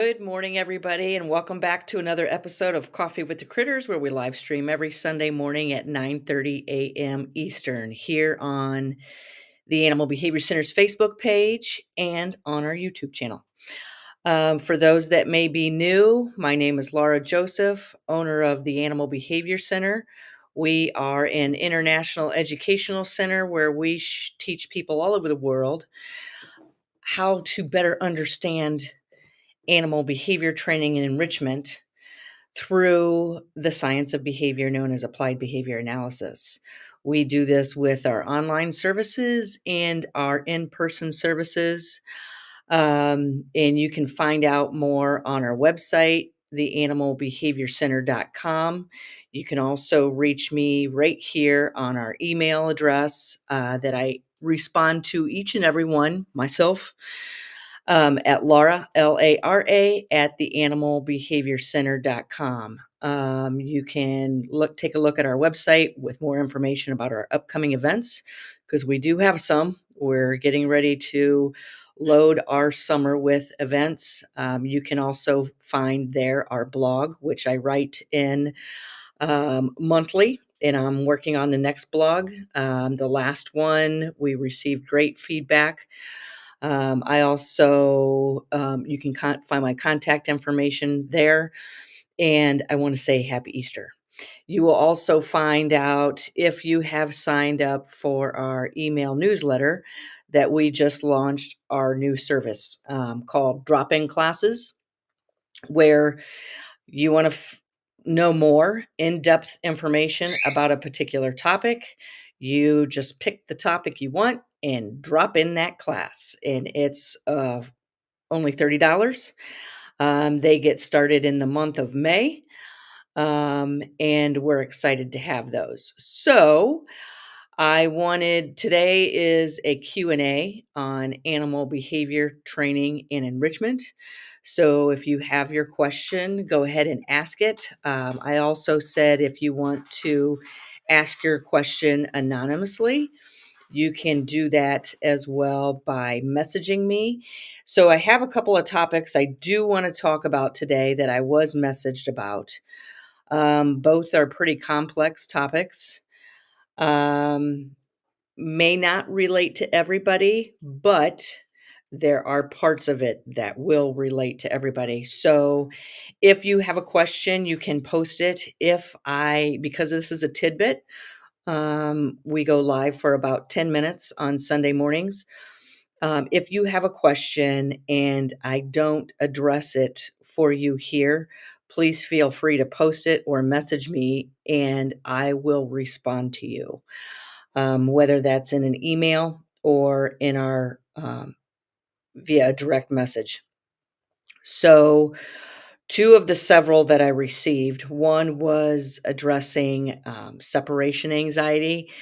Good morning, everybody, and welcome back to another episode of Coffee with the Critters, where we live stream every Sunday morning at 9:30 a.m. Eastern here on the Animal Behavior Center's Facebook page and on our YouTube channel. For those that may be new, my name is Laura Joseph, owner of the Animal Behavior Center. We are an international educational center where we teach people all over the world how to better understand animal behavior training and enrichment through the science of behavior known as applied behavior analysis. We do this with our online services and our in-person services. And you can find out more on our website, theanimalbehaviorcenter.com. You can also reach me right here on our email address that I respond to each and every one myself at Laura, Lara, at theanimalbehaviorcenter.com. You can take a look at our website with more information about our upcoming events, because we do have some. We're getting ready to load our summer with events. You can also find there our blog, which I write in monthly, and I'm working on the next blog. The last one, we received great feedback. I also, you can find my contact information there. And I want to say Happy Easter. You will also find out, if you have signed up for our email newsletter, that we just launched our new service called Drop-In Classes, where you want to know more in-depth information about a particular topic. You just pick the topic you want and drop in that class, and it's only $30. They get started in the month of May, and we're excited to have those. So today is a Q&A on animal behavior training and enrichment. So if you have your question, go ahead and ask it. I also said, if you want to ask your question anonymously, you can do that as well by messaging me. So I have a couple of topics I do want to talk about today that I was messaged about. Both are pretty complex topics. May not relate to everybody, but there are parts of it that will relate to everybody. So if you have a question, you can post it. Because this is a tidbit, we go live for about 10 minutes on Sunday mornings. If you have a question and I don't address it for you here, please feel free to post it or message me, and I will respond to you, whether that's in an email or in our via a direct message. So, two of the several that I received, one was addressing separation anxiety.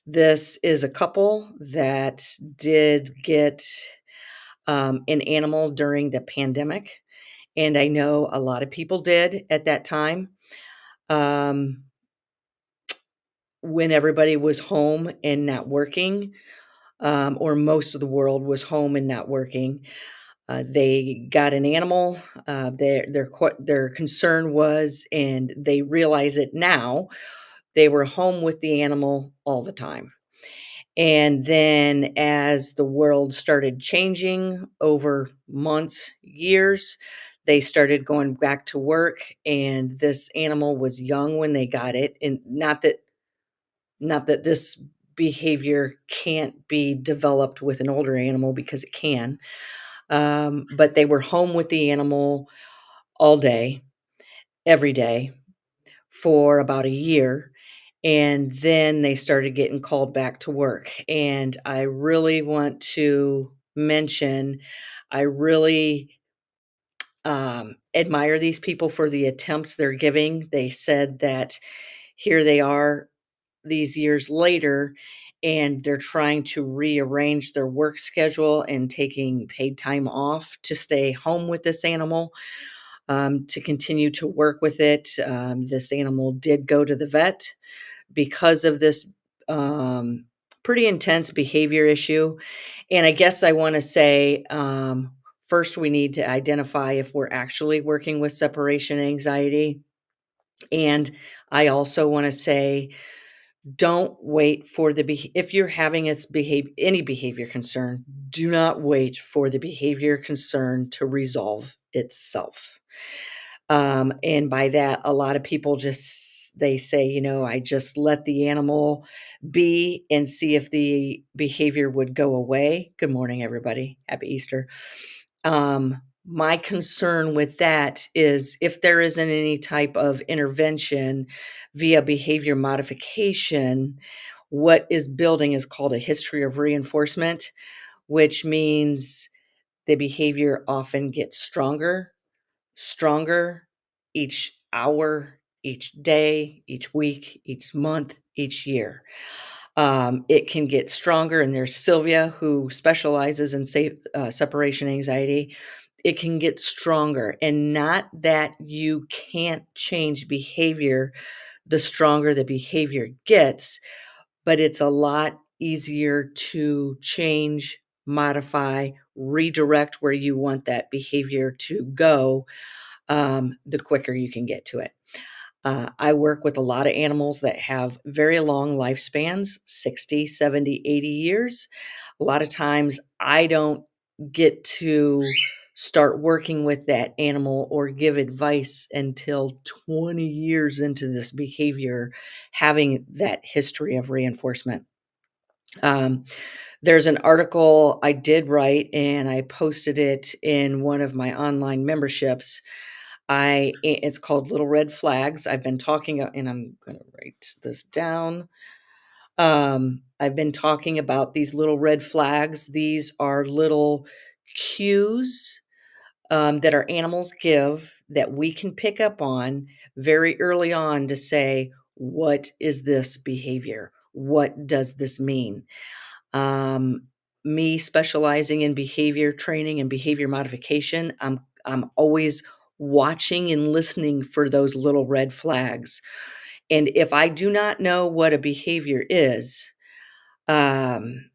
This is a couple that did get an animal during the pandemic, and I know a lot of people did at that time. When everybody was home and not working, or most of the world was home and not working, they got an animal. Their concern was, and they realize it now, they were home with the animal all the time. And then as the world started changing over months, years, they started going back to work, and this animal was young when they got it. And not that this behavior can't be developed with an older animal, because it can. But they were home with the animal all day, every day, for about a year. And then they started getting called back to work. And I really want to mention, I really admire these people for the attempts they're giving. They said that here they are these years later, and they're trying to rearrange their work schedule and taking paid time off to stay home with this animal, to continue to work with it. This animal did go to the vet because of this pretty intense behavior issue. And I guess I want to say, first we need to identify if we're actually working with separation anxiety. And I also want to say, don't wait for if you're having any behavior concern, do not wait for the behavior concern to resolve itself. And by that, a lot of people they say, I just let the animal be and see if the behavior would go away. Good morning, everybody. Happy Easter. My concern with that is if there isn't any type of intervention via behavior modification, what is building is called a history of reinforcement, which means the behavior often gets stronger each hour, each day, each week, each month, each year. It can get stronger, and there's Sylvia who specializes in separation anxiety. It can get stronger, and not that you can't change behavior the stronger the behavior gets, but it's a lot easier to change, modify, redirect where you want that behavior to go, the quicker you can get to it. I work with a lot of animals that have very long lifespans, 60, 70, 80 years. A lot of times I don't get to start working with that animal or give advice until 20 years into this behavior, having that history of reinforcement. There's an article I did write, and I posted it in one of my online memberships. It's called Little Red Flags. I've been talking, and I'm going to write this down. I've been talking about these little red flags. These are little cues that our animals give that we can pick up on very early on to say, what is this behavior? What does this mean? Um, Me specializing in behavior training and behavior modification, I'm always watching and listening for those little red flags. And if I do not know what a behavior is, um,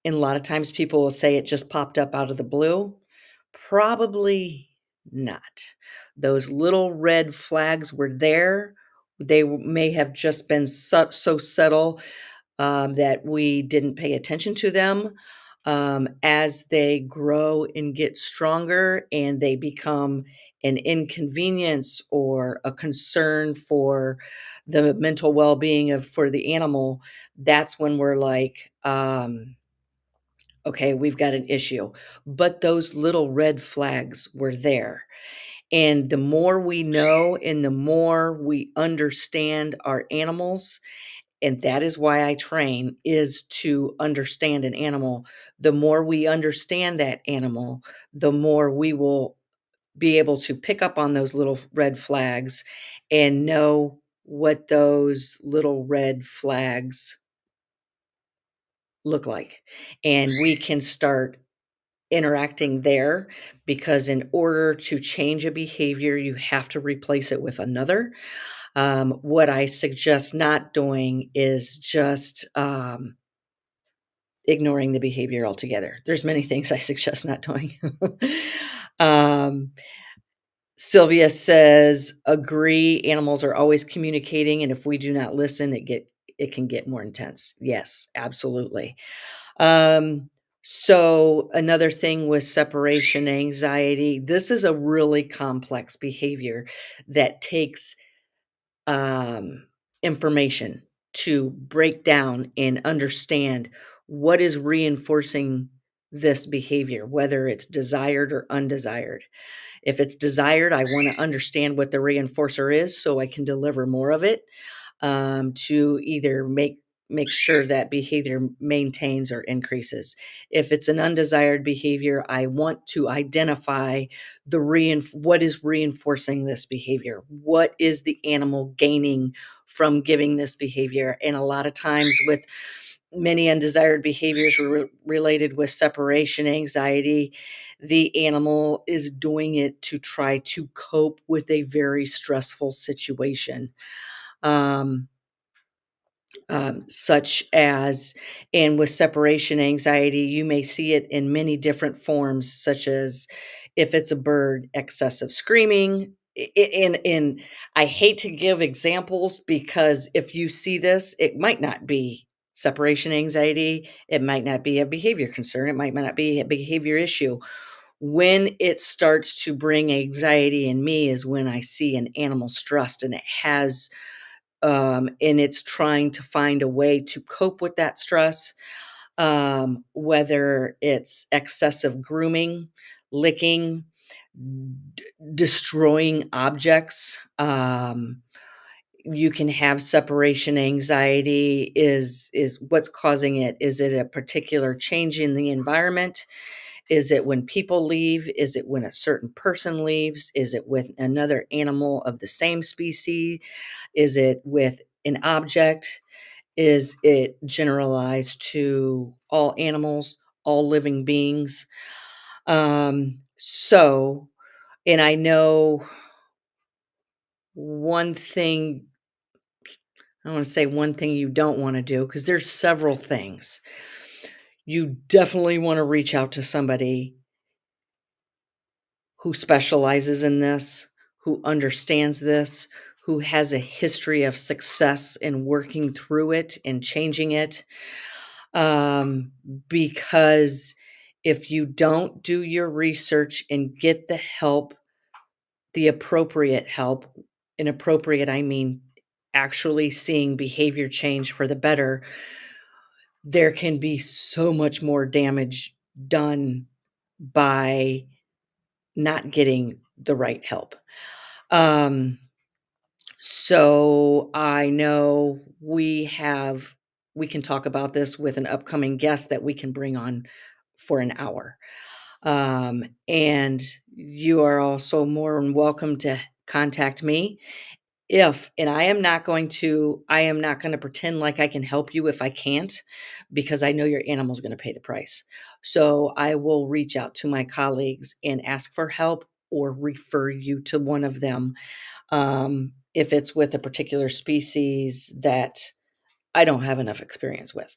and a lot of times people will say it just popped up out of the blue. Probably not. Those little red flags were there. They may have just been so subtle that we didn't pay attention to them. As they grow and get stronger and they become an inconvenience or a concern for the mental well-being for the animal, that's when we're like, okay, we've got an issue. But those little red flags were there. And the more we know and the more we understand our animals, and that is why I train, is to understand an animal. The more we understand that animal, the more we will be able to pick up on those little red flags and know what those little red flags look like. And we can start interacting there, because in order to change a behavior, you have to replace it with another. What I suggest not doing is just ignoring the behavior altogether. There's many things I suggest not doing. um, Sylvia says, agree, animals are always communicating, and if we do not listen, it can get more intense. Yes, absolutely. So another thing with separation anxiety, this is a really complex behavior that takes um, information to break down and understand what is reinforcing this behavior, whether it's desired or undesired. If it's desired, I want to understand what the reinforcer is so I can deliver more of it, to either make sure that behavior maintains or increases. If it's an undesired behavior, I want to identify what is reinforcing this behavior. What is the animal gaining from giving this behavior? And a lot of times with many undesired behaviors related with separation anxiety, the animal is doing it to try to cope with a very stressful situation. Um, such as, and with separation anxiety, you may see it in many different forms, such as if it's a bird, excessive screaming. And I hate to give examples because if you see this, it might not be separation anxiety, it might not be a behavior concern, it might not be a behavior issue. When it starts to bring anxiety in me is when I see an animal stressed and it has and it's trying to find a way to cope with that stress, whether it's excessive grooming, licking, destroying objects. You can have separation anxiety. Is what's causing it? Is it a particular change in the environment? Is it when people leave? Is it when a certain person leaves? Is it with another animal of the same species? Is it with an object? Is it generalized to all animals, all living beings? So, and I know one thing, I want to say one thing you don't want to do because there's several things. You definitely want to reach out to somebody who specializes in this, who understands this, who has a history of success in working through it and changing it. Um, because if you don't do your research and get the help, the appropriate help, inappropriate, I mean actually seeing behavior change for the better, there can be so much more damage done by not getting the right help. Um, so I know we can talk about this with an upcoming guest that we can bring on for an hour. And you are also more than welcome to contact me if, and I am not going to pretend like I can help you if I can't, because I know your animal's going to pay the price. So I will reach out to my colleagues and ask for help or refer you to one of them, if it's with a particular species that I don't have enough experience with.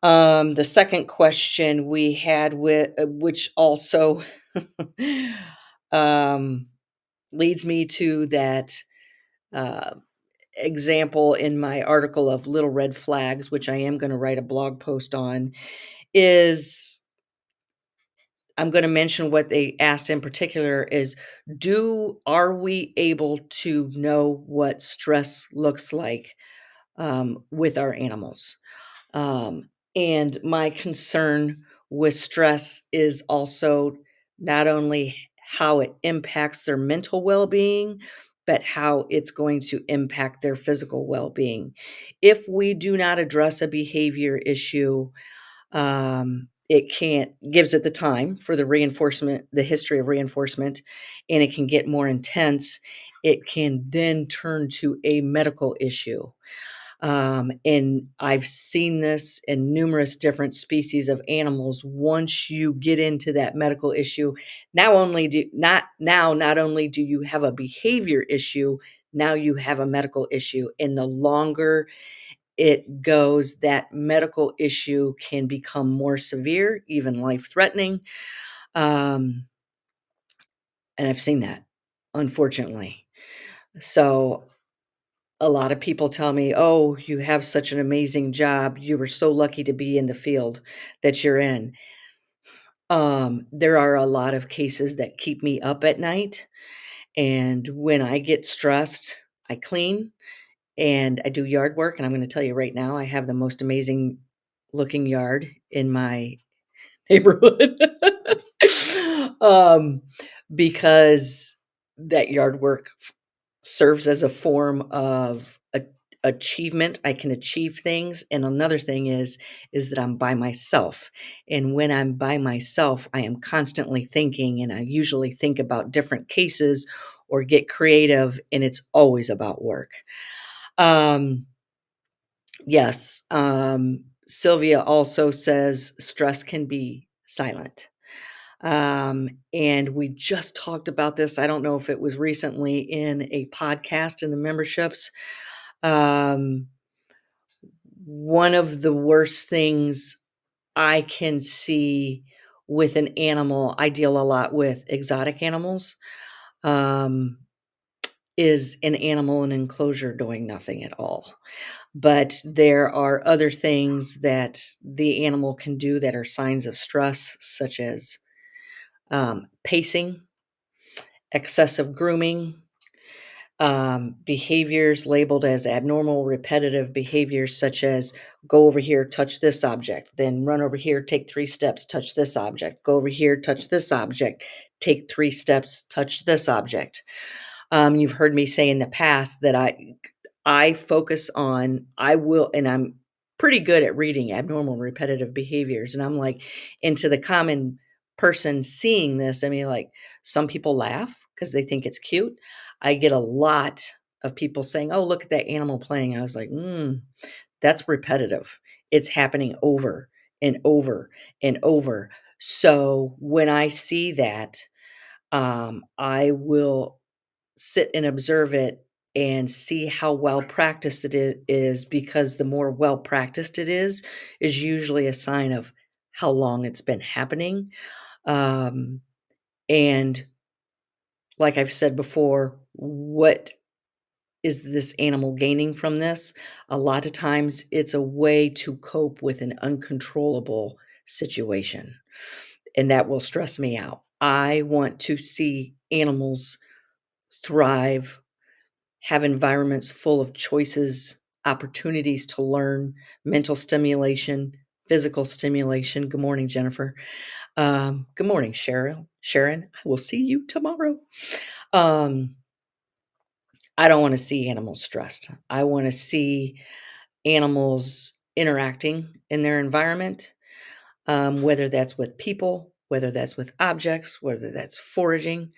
The second question we had with, which also um, leads me to that uh, example in my article of little red flags, which I am going to write a blog post on, is I'm going to mention what they asked in particular is, are we able to know what stress looks like with our animals? And my concern with stress is also not only how it impacts their mental well-being, but how it's going to impact their physical well-being. If we do not address a behavior issue, it can't gives it the time for the reinforcement, the history of reinforcement, and it can get more intense. It can then turn to a medical issue. And I've seen this in numerous different species of animals. Once you get into that medical issue, not only do you have a behavior issue, now you have a medical issue. And the longer it goes, that medical issue can become more severe, even life-threatening. Um, and I've seen that, unfortunately. So a lot of people tell me, "Oh, you have such an amazing job. You were so lucky to be in the field that you're in." There are a lot of cases that keep me up at night, and when I get stressed, I clean and I do yard work, and I'm gonna tell you right now, I have the most amazing looking yard in my neighborhood. Um, because that yard work serves as a form of achievement. I can achieve things, and another thing is that I'm by myself, and when I'm by myself, I am constantly thinking, and I usually think about different cases or get creative, and it's always about work. Um, yes, Sylvia also says stress can be silent. And we just talked about this. I don't know if it was recently in a podcast in the memberships. Um, one of the worst things I can see with an animal, I deal a lot with exotic animals, um, is an animal in enclosure doing nothing at all. But there are other things that the animal can do that are signs of stress, such as pacing, excessive grooming, behaviors labeled as abnormal, repetitive behaviors, such as go over here, touch this object, then run over here, take 3 steps, touch this object, go over here, touch this object, take 3 steps, touch this object. You've heard me say in the past that I focus on I will and I'm pretty good at reading abnormal repetitive behaviors, and I'm like, into the common person seeing this, I mean, like, some people laugh because they think it's cute. I get a lot of people saying, "Oh, look at that animal playing." I was like, that's repetitive. It's happening over and over and over." So, when I see that, I will sit and observe it and see how well practiced is, because the more well practiced it is usually a sign of how long it's been happening. Um, and like I've said before, what is this animal gaining from this? A lot of times it's a way to cope with an uncontrollable situation, and that will stress me out. I want to see animals thrive, have environments full of choices, opportunities to learn, mental stimulation, physical stimulation. Good morning, Jennifer. Good morning, Cheryl. Sharon, I will see you tomorrow. Um, I don't want to see animals stressed. I want to see animals interacting in their environment, whether that's with people, whether that's with objects, whether that's foraging.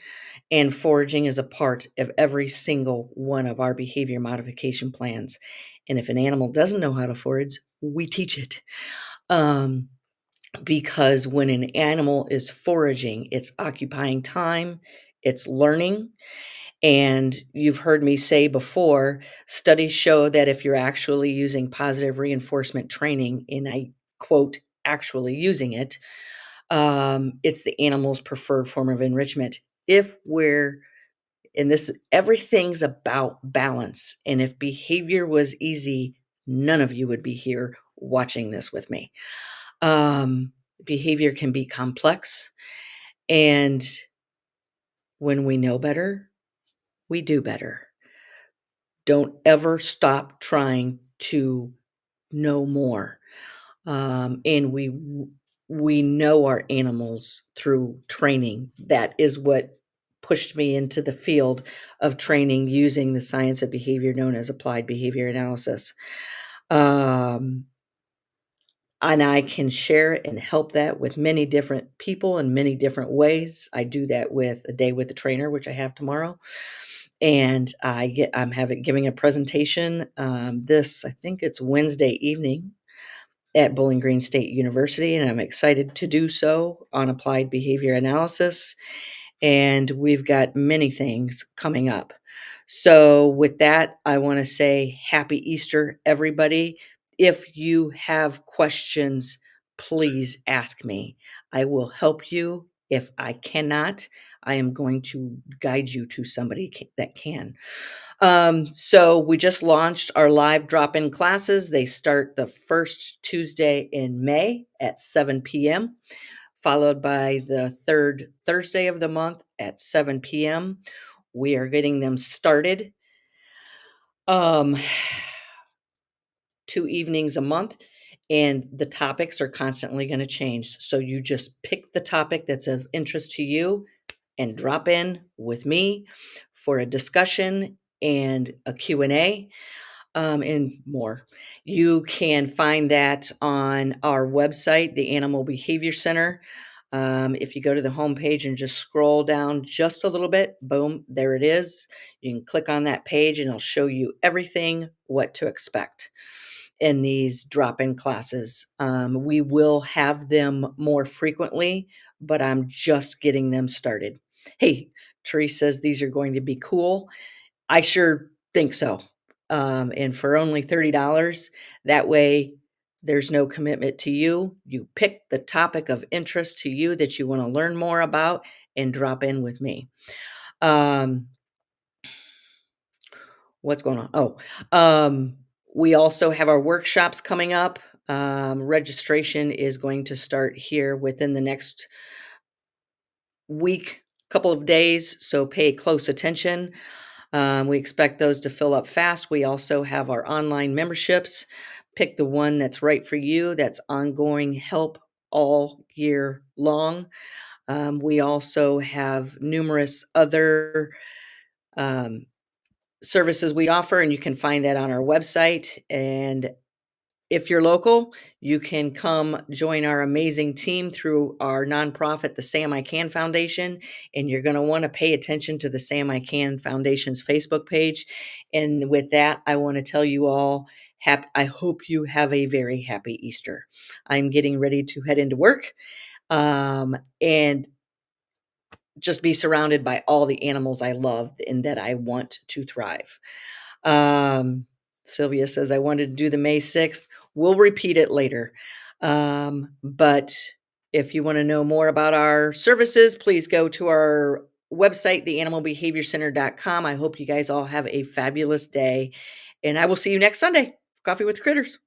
And foraging is a part of every single one of our behavior modification plans. And if an animal doesn't know how to forage, we teach it. Um, because when an animal is foraging, it's occupying time, it's learning. And you've heard me say before, studies show that if you're actually using positive reinforcement training, and I quote, actually using it, it's the animal's preferred form of enrichment. If we're and this everything's about balance, and if behavior was easy, none of you would be here watching this with me. Um, Behavior can be complex, and when we know better, we do better. Don't ever stop trying to know more. And we know our animals through training. That is what pushed me into the field of training using the science of behavior known as applied behavior analysis. Um, and I can share and help that with many different people in many different ways. I do that with a day with the trainer, which I have tomorrow. And I'm having giving a presentation this, I think it's Wednesday evening at Bowling Green State University, and I'm excited to do so on applied behavior analysis. And we've got many things coming up. So, with that, I want to say happy Easter, everybody. If you have questions, please ask me. I will help you. If I cannot, I am going to guide you to somebody that can. So we just launched our live drop-in classes. They start the first Tuesday in May at 7 p.m., followed by the third Thursday of the month at 7 p.m. We are getting them started. Um, 2 evenings a month, and the topics are constantly going to change. So you just pick the topic that's of interest to you and drop in with me for a discussion and a Q&A, and more. You can find that on our website, the Animal Behavior Center. If you go to the homepage and just scroll down just a little bit, boom, there it is. You can click on that page and it'll show you everything what to expect in these drop-in classes. We will have them more frequently, but I'm just getting them started. Hey, Therese says these are going to be cool. I sure think so. and for only $30. That way, there's no commitment to you. You pick the topic of interest to you that you want to learn more about and drop in with me. Um, what's going on? We also have our workshops coming up. Registration is going to start here within the next week, couple of days, so pay close attention. We expect those to fill up fast. We also have our online memberships. Pick the one that's right for you, that's ongoing help all year long. We also have numerous other um, services we offer, and you can find that on our website. And if you're local, you can come join our amazing team through our nonprofit, the Sam I Can Foundation, and you're gonna wanna pay attention to the Sam I Can Foundation's Facebook page. And with that, I wanna tell you all, I hope you have a very happy Easter. I'm getting ready to head into work, and just be surrounded by all the animals I love and that I want to thrive. Um, Sylvia says, I wanted to do the May 6th. We'll repeat it later. But if you want to know more about our services, please go to our website, theanimalbehaviorcenter.com. I hope you guys all have a fabulous day. And I will see you next Sunday. Coffee with the Critters.